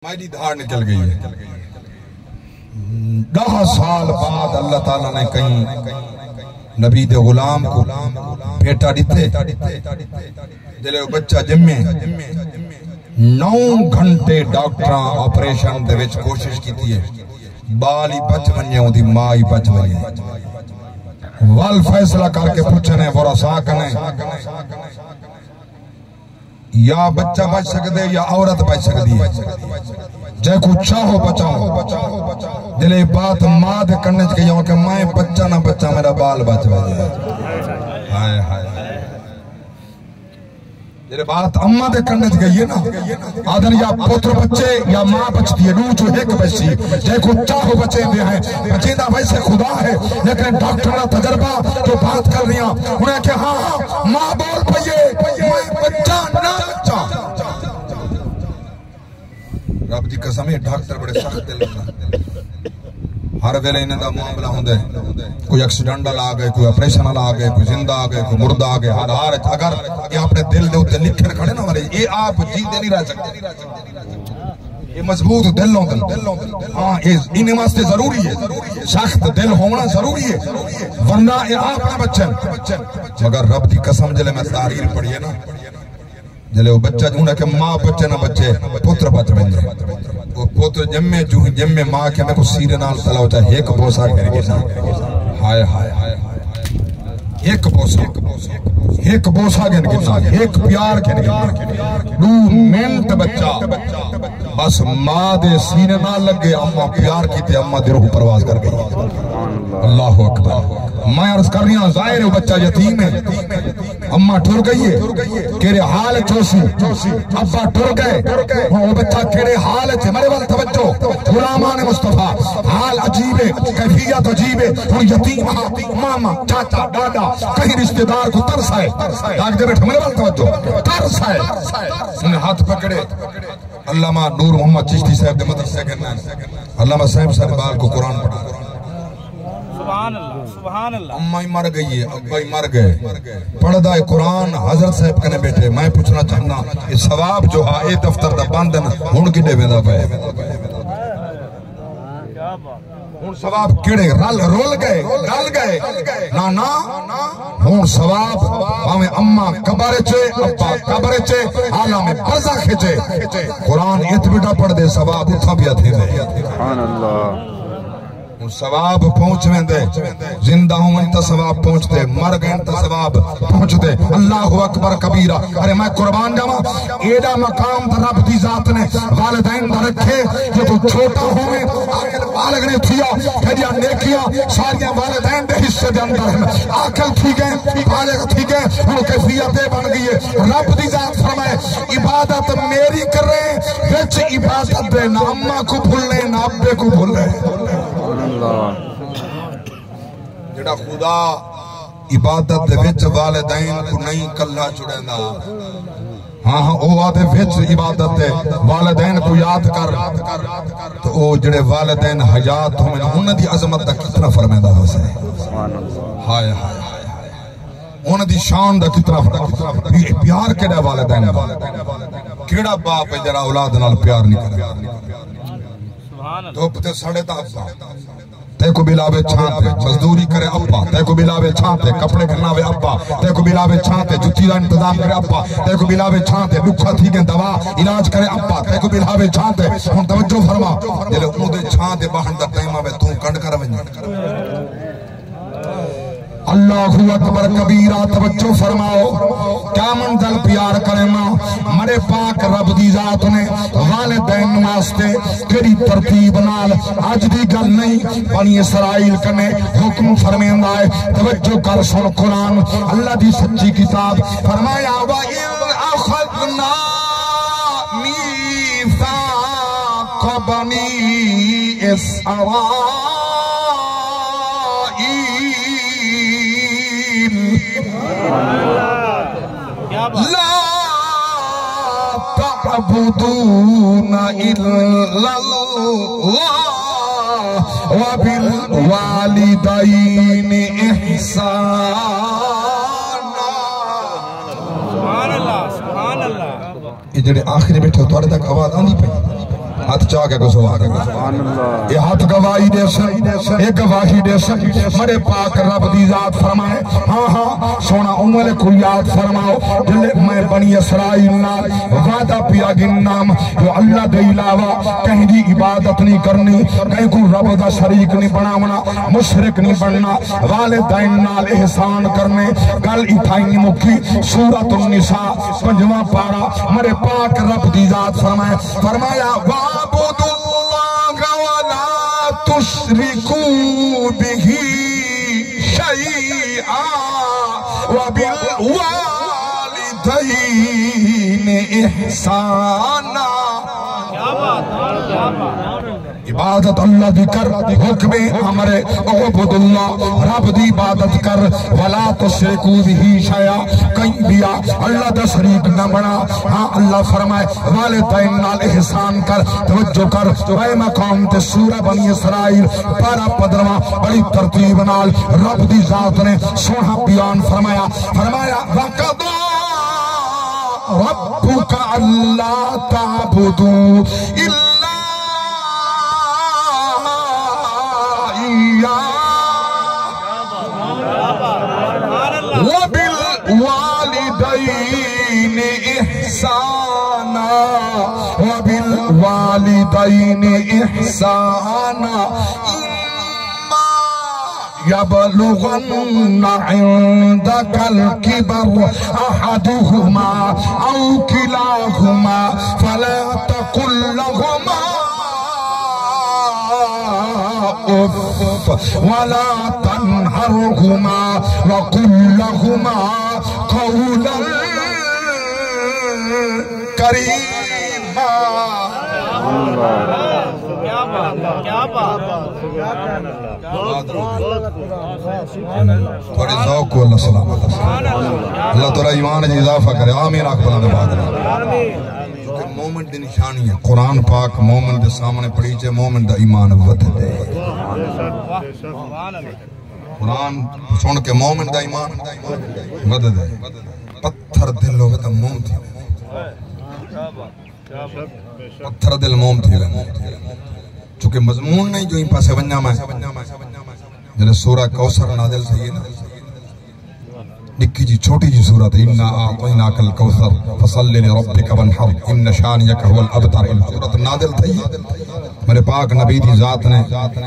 میری دھار نکل گئی ہے 10 سال بعد اللہ تعالیٰ نے کہیں نبی دے غلام کو بیٹا دیتے جلے وہ بچہ جمے 9 گھنٹے ڈاکٹراں آپریشن دے وچ کوشش کی تھی ہے بال ہی بچ بنیا ہوں دی ماں ہی بچ بنیا وال فیصلہ کر کے پوچھنے ورثاء کنے یا بچہ بچ سکتے یا عورت بچ سکتی ہے جے کو چاہو بچاؤ دلے بات ماں دے کرنے چکے جاؤں کہ میں بچہ نہ بچہ میرا بال بچ بجے ہائے ہائے دلے بات اممہ دے کرنے چکے یہ نا آدھن یا پتر بچے یا ماں بچتی ہے نو جو ایک بچی جے کو چاہو بچے دے ہیں بچیدہ ویسے خدا ہے لیکن ڈاکٹر نہ تجربہ تو بات کر رہی ہیں انہیں کہ ہاں ماں بول پئیے میں بچہ نہ بچہ رب دی قسم ہے ڈاکٹر بڑے سخت دل ہوتا ہر ویلے انہیں دا معاملہ ہوندے کوئی ایکسیڈنٹل آ گئے کوئی آپریشن آ گئے کوئی زندہ آ گئے کوئی مردہ آ گئے ہر اگر یہ اپنے دل دے ہوتے لکھن کھڑے نا ہمارے یہ آپ جیتے نہیں رہ سکتے یہ مضبوط دل ہوندے ہاں انہیں واسطے ضروری ہے سخت دل ہونا ضروری ہے ورنہ یہ آپ نہ بچن مگر رب دی قسم جلے میں تحریر پڑھی ہے نا جلے وہ بچہ جونا کہ ماں بچے نہ بچے پتر بچ بندے وہ پتر جمے ماں کے میں کو سیرے نال تلا ہوتا ہے ایک بوسا کرے گی ہائے ہائے ایک بوسا گن گنا ایک پیار گن گنا 2 منٹ بچہ بس ماں دے سینے نہ لگے اممہ پیار کی تے اممہ دے روح پرواز کر گئی اللہ اکبر میں عرض کر رہی ہوں ظاہر ہے بچہ یتیم ہے اممہ ٹھر گئی ہے کہرے حال چوسی ابا ٹھر گئے وہ بچہ کہرے حال ہے میرے وال توجہ غلامان مصطفیٰ حال عجیب ہے کیفیت عجیب ہے وہ یتیم ماما چاچا ڈاڈا کہیں رشتہ دار کو ترس ہے ڈاک دے بیٹھا میرے وال توجہ ترس ہے انہیں ہاتھ پکڑے علامہ نور محمد چشتی صاحب دے مدرسے کہنا ہے علامہ صاحب بال کو قرآن پڑھا سبحان اللہ سبحان اللہ اماں ہی مر گئی ہے ابا ہی مر گئے پڑھدا ہے قرآن حضرت صاحب کنے بیٹھے میں پوچھنا چاہنا یہ ثواب جو ہاں اے دفتر دا باندن ہون کی دے ویندہ پہ ہون ثواب کیڑے رول گئے ڈال گئے نا ہون ثواب ہمیں اماں قبر چے ابا قبر چے عالم برزخ چے قرآن ایت بیٹا پڑھ دے ثواب اتھا بھی آتے دے سبحان اللہ ثواب پہنچ میں دے زندہ ہوں انتا ثواب پہنچ دے مر گئے انتا ثواب پہنچ دے اللہ اکبر کبیرہ ارے میں قربان جاما ایڈا مقام در رب دی ذات نے والدین در رکھے جو تو چھوٹا ہوئے آکل بالغ نے تھیا پھریا نیکیاں ساریاں والدین دے حصے دے اندر ہیں آکل تھی گئے بالغ تھی گئے انہوں کیفیت دے بن گئی ہے رب دی ذات فرمائے عبادت میری کر رہے ہیں وچ عبادت دے نہ اممہ کو بھولنے نہ ابے کو بھولنے جڑا خدا عبادت دے وچ والدین کو نہیں کلہ چڑھندا ہاں او آدھے وچ عبادت دے والدین کو یاد کر تو او جڑے والدین حیات ہوئے انہوں دی عظمت دا کتنا فرمیدہ ہو سے ہائے ہائے انہوں دی شان دا کتنا فرمیدہ پیار کیڑا والدین کیڑا باپ ہے جڑا اولاد نال پیار نہیں کرے دھوپ تے سڑے دا ابا تے کو بلاوے چھانتے مزدوری کرے ابا تے کو بلاوے چھانتے کپڑے کھناوے ابا تے کو بلاوے چھانتے جتی دا انتظام کرے ابا تے کو بلاوے چھانتے لکھا تھی گئے دوا علاج کرے ابا تے کو بلاوے چھانتے ہم توجہ فرما جلے انہوں دے چھانتے باہن دا ٹائمہ میں توں کنڈ کر ونجا اللہ اکبر کبیرہ توجہ فرماؤ کیا منزل پیار کرے ماں مرے پاک رب دی ذات نے والدین واسطے کری ترتیب نال آج دی گل نہیں بنی اسرائیل کنے حکم فرمیندہ ہے توجہ کر سن قرآن اللہ دی سچی کتاب فرمایا وَإِذْ أَخَذْنَا مِيثَاقَ بَنِي إِسْرَائِيلَ لا تعبدون إلا الله وبالوالدين إحسانا سبحان اللہ سبحان اللہ یہ جڑے آخری بیٹھے تو آرے تک آواز آنی پہی ہاتھ چاہ کے کو سوا کے یہ ہاتھ گواہی دے سن ایک گواہی دے سن مرے پاک رب دی ذات فرمائے ہاں ہاں سونا عمر کو یاد فرماؤ جلے میں بنی اسرائیل نال وعدہ پیا گنام جو اللہ دے علاوہ کہیں دی عبادت نہیں کرنی کہیں کو رب دا شریک نہیں بناونا مشرک نہیں بننا والدین نال احسان کرنے گل اتھائی مکی سورۃ النساء 5واں پارہ مرے پاک رب دی ذات فرمایا وَعْبُدُوا اللَّهَ وَلَا تُشْرِكُوا بِهِ شَيْئًا وَبِالْوَالِدَيْنِ إِحْسَانًا عبادت اللہ دی کر حکم امر اعبد اللہ رب دی عبادت کر ولا تشرکو بھی شیئا کہیں بیا اللہ دا شریک نہ بنا ہاں اللہ فرمائے والدین نال احسان کر توجہ کر اے مقام تے سورہ بنی اسرائیل 12 بڑی ترتیب نال رب دی ذات نے سونا بیان فرمایا وَقَضَى رَبُّكَ أَلَّا تَعْبُدُوا إِلَّا وبالوالدين إحسانا إما يبلغن عندك الكبر أحدهما أو كلاهما فلا تقل لهما ولا تنهرهما وقل لهما قولا كريما تھوڑی ذوق کو اللہ سلامت اللہ تعالیٰ ایمان جی اضافہ کرے آمین اکبران بعد کیونکہ مومن دی نشانی ہے قرآن پاک مومن دے سامنے پڑھی چھے مومن دا ایمان ود دے قرآن سن کے مومن دا ایمان ود دے پتھر دل ہوگا تا موم تھی پتھر دل موم تھی چونکہ مضمون نہیں جو ہی پاسے ونجا میں جلے سورہ کوثر نازل تھی نکی جی چھوٹی جی سورت اِنَّا آعْطَيْنَاكَ الْكَوْثَرَ فَصَلِّ لِرَبِّكَ وَانْحَرْ إِنَّ شَانِئَكَ هُوَ الْأَبْتَرُ سورت نازل تھی میرے پاک نبی دی ذات نے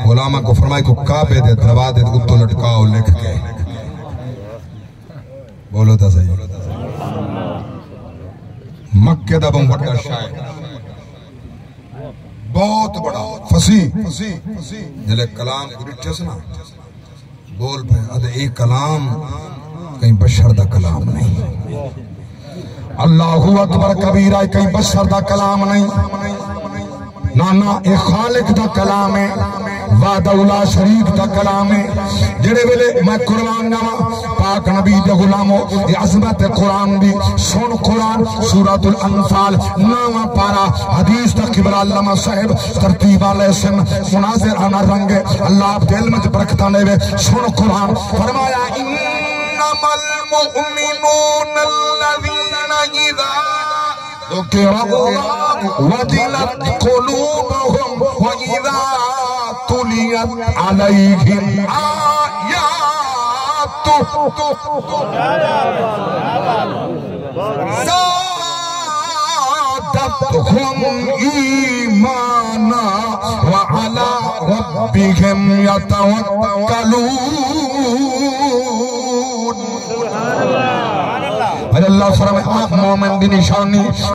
غلامہ کو فرمائے کو کعبے دے دروازے دے اتو لٹکاؤ لکھ کے بولو تا صحیح مکہ دا بم بڑا شاعر بہت بڑا فصیح جلے کلام کو ڈٹھے سنا بول پہ ادھے ایک کلام کہیں بشر دا کلام نہیں اللہ اکبر کبیرہ کہیں بشر دا کلام نہیں نانا ایک خالق دا کلام ہے وعدہ اولا شریک دا کلام ہے جڑے ویلے میں قرآن ناما پاک نبی دے غلاموں یہ عظمت قرآن دی سن قرآن سورۃ الانفال 9واں پارہ حدیث دا قبلہ علامہ صاحب ترتیب علیہ سن مناظر آنا رنگ اللہ آپ دل میں برکتہ لے وے سن قرآن فرمایا انما المؤمنون الذین اذا ذکر اللہ وجلت قلوبهم وإذا تليت عليهم آياته زادتهم إيمانا وعلى ربهم يتوكلون اللہ فرمائے مومن دی نشانی